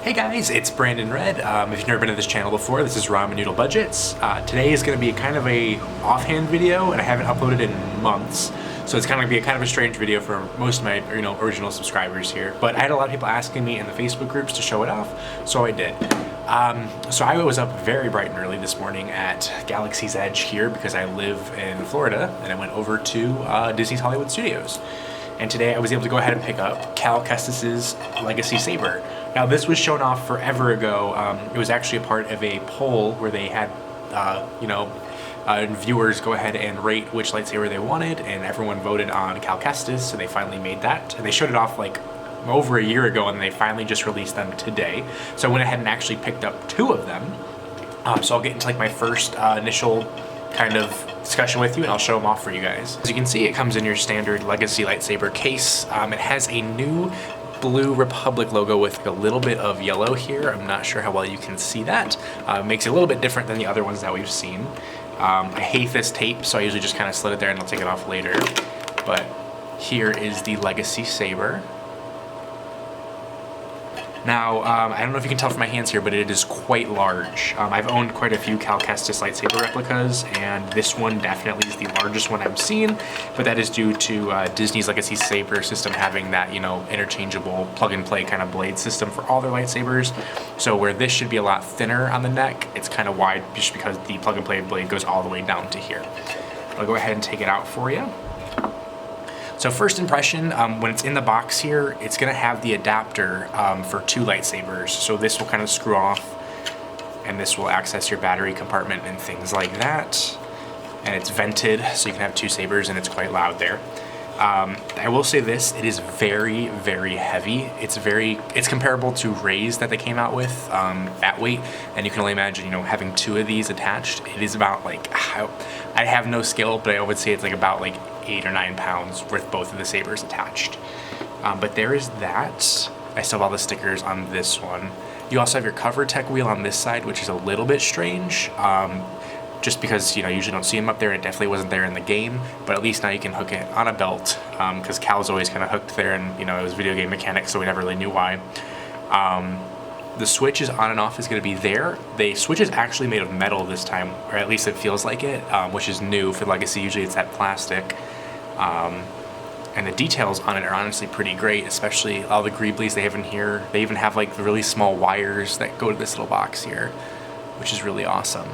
Hey guys, it's Brandon Red. If you've never been to this channel before, this is Ramen Noodle Budgets. Today is going to be kind of a offhand video, and I haven't uploaded in months, so it's kind of going to be kind of a strange video for most of my original subscribers here. But I had a lot of people asking me in the Facebook groups to show it off, so I did. So I was up very bright and early this morning at Galaxy's Edge here because I live in Florida, and I went over to Disney's Hollywood Studios. And today I was able to go ahead and pick up Cal Kestis' Legacy Saber. Now this was shown off forever ago. It was actually a part of a poll where they had, viewers go ahead and rate which lightsaber they wanted, and everyone voted on Cal Kestis, so they finally made that. And they showed it off like over a year ago, and they finally just released them today. So I went ahead and actually picked up two of them. So I'll get into like my first initial kind of discussion with you, and I'll show them off for you guys. As you can see, it comes in your standard Legacy lightsaber case. It has a new Blue Republic logo with a little bit of yellow here. I'm not sure how well you can see that. Makes it a little bit different than the other ones that we've seen. I hate this tape, so I usually just kind of slit it there and I'll take it off later. But here is the Legacy Saber. Now, I don't know if you can tell from my hands here, but it is quite large. I've owned quite a few Cal Kestis lightsaber replicas, and this one definitely is the largest one I've seen, but that is due to Disney's Legacy Saber system having that, interchangeable plug-and-play kind of blade system for all their lightsabers. So where this should be a lot thinner on the neck, it's kind of wide just because the plug-and-play blade goes all the way down to here. I'll go ahead and take it out for you. So first impression, when it's in the box here, it's going to have the adapter for two lightsabers. So this will kind of screw off, and this will access your battery compartment and things like that. And it's vented, so you can have two sabers, and it's quite loud there. I will say this, it is very, very heavy. It's comparable to Rey's that they came out with at weight, and you can only imagine, having two of these attached. It is about like, I have no scale, but I would say it's like about like 8 or 9 pounds with both of the sabers attached. But there is that. I still have all the stickers on this one. You also have your cover tech wheel on this side, which is a little bit strange. Just because, you usually don't see them up there, and it definitely wasn't there in the game, but at least now you can hook it on a belt, because Cal's always kind of hooked there, and, it was video game mechanics, so we never really knew why. The switch is on and off is going to be there. The switch is actually made of metal this time, or at least it feels like it, which is new for Legacy. Usually it's that plastic. And the details on it are honestly pretty great, especially all the greeblies they have in here. They even have like the really small wires that go to this little box here, which is really awesome.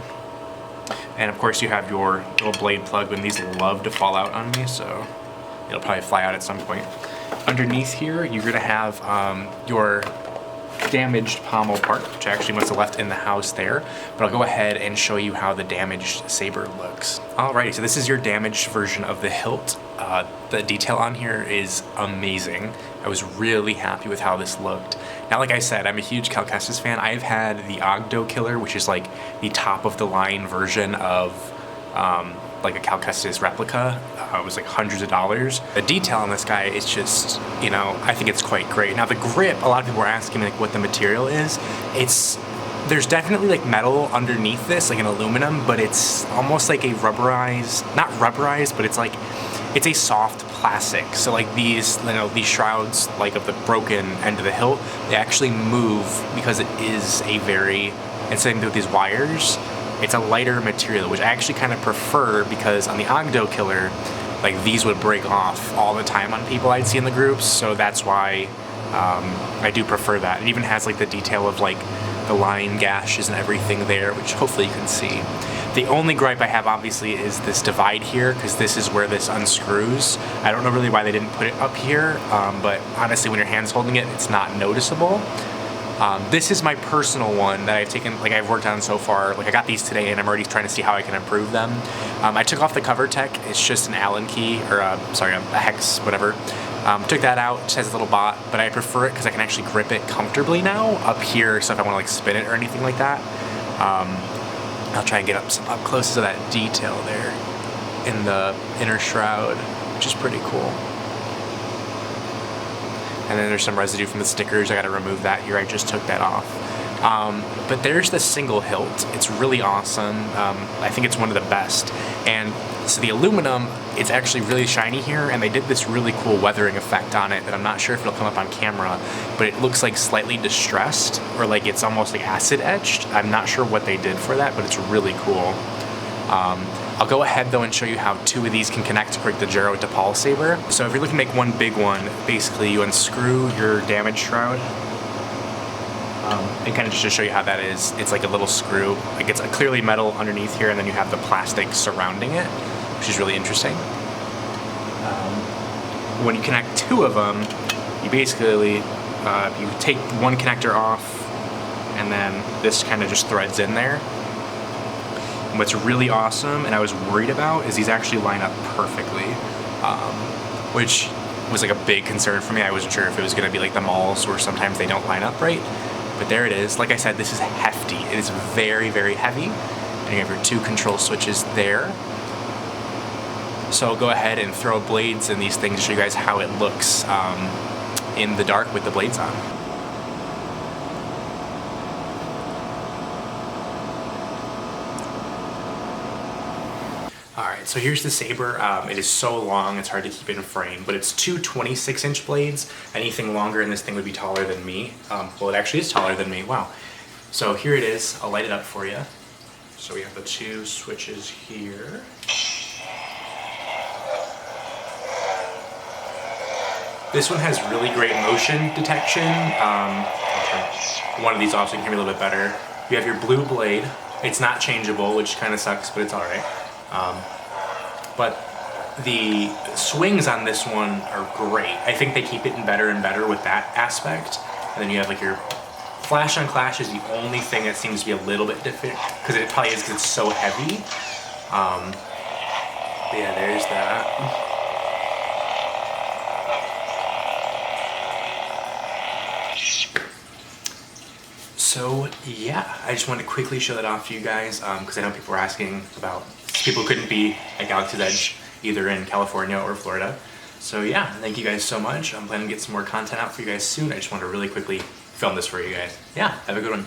And of course you have your little blade plug, and these love to fall out on me, so it'll probably fly out at some point. Underneath here, you're gonna have your damaged pommel part, which I actually must have left in the house there, but I'll go ahead and show you how the damaged saber looks. Alrighty, so this is your damaged version of the hilt. The detail on here is amazing. I was really happy with how this looked. Now, like I said, I'm a huge Cal Kestis fan. I've had the Ogdo Killer, which is like the top of the line version of like a Cal Kestis replica. It was like hundreds of dollars. The detail on this guy is just, I think it's quite great. Now the grip, a lot of people were asking me like what the material is. There's definitely like metal underneath this, like an aluminum, but it's almost like a rubberized, not rubberized, but it's a soft plastic. So like these shrouds, like of the broken end of the hilt, they actually move because it is and same with these wires, it's a lighter material, which I actually kind of prefer, because on the Ogdo Killer, like these would break off all the time on people I'd see in the groups, so that's why I do prefer that. It even has like the detail of like the line gashes and everything there, which hopefully you can see. The only gripe I have obviously is this divide here, because this is where this unscrews. I don't know really why they didn't put it up here, but honestly when your hand's holding it, it's not noticeable. This is my personal one that I've worked on so far. Like I got these today, and I'm already trying to see how I can improve them. I took off the cover tech. It's just an Allen key, or a hex, whatever. Took that out, it just has a little bot, but I prefer it because I can actually grip it comfortably now up here, so if I want to like spin it or anything like that. I'll try and get up close to that detail there in the inner shroud, which is pretty cool. And then there's some residue from the stickers. I got to remove that here. I just took that off. But there's the single hilt. It's really awesome. I think it's one of the best. And so the aluminum, it's actually really shiny here, and they did this really cool weathering effect on it that I'm not sure if it'll come up on camera, but it looks like slightly distressed, or like it's almost like acid etched. I'm not sure what they did for that, but it's really cool. I'll go ahead though and show you how two of these can connect to create the Gyro DePaul saber. So if you're looking to make one big one, basically you unscrew your damage shroud. And kind of just to show you how that is, it's like a little screw. Like it's clearly metal underneath here, and then you have the plastic surrounding it, which is really interesting. When you connect two of them, you basically, you take one connector off, and then this kind of just threads in there. And what's really awesome, and I was worried about, is these actually line up perfectly, which was like a big concern for me. I wasn't sure if it was going to be like the malls where sometimes they don't line up right. But there it is. Like I said, this is hefty. It is very, very heavy. And you have your two control switches there. So I'll go ahead and throw blades in these things to show you guys how it looks in the dark with the blades on. Alright, so here's the saber. It is so long, it's hard to keep it in frame, but it's two 26-inch blades. Anything longer in this thing would be taller than me. Well, it actually is taller than me, wow. So here it is, I'll light it up for you. So we have the two switches here. This one has really great motion detection. I'll turn one of these off so you can hear me a little bit better. You have your blue blade. It's not changeable, which kind of sucks, but it's alright. But the swings on this one are great. I think they keep it better and better with that aspect. And then you have like your flash on clash is the only thing that seems to be a little bit different, because it probably is because it's so heavy. But yeah, there's that. So yeah, I just wanted to quickly show that off to you guys, because I know people were asking about people who couldn't be at Galaxy's Edge either in California or Florida. So yeah, thank you guys so much. I'm planning to get some more content out for you guys soon. I just wanted to really quickly film this for you guys. Yeah, have a good one.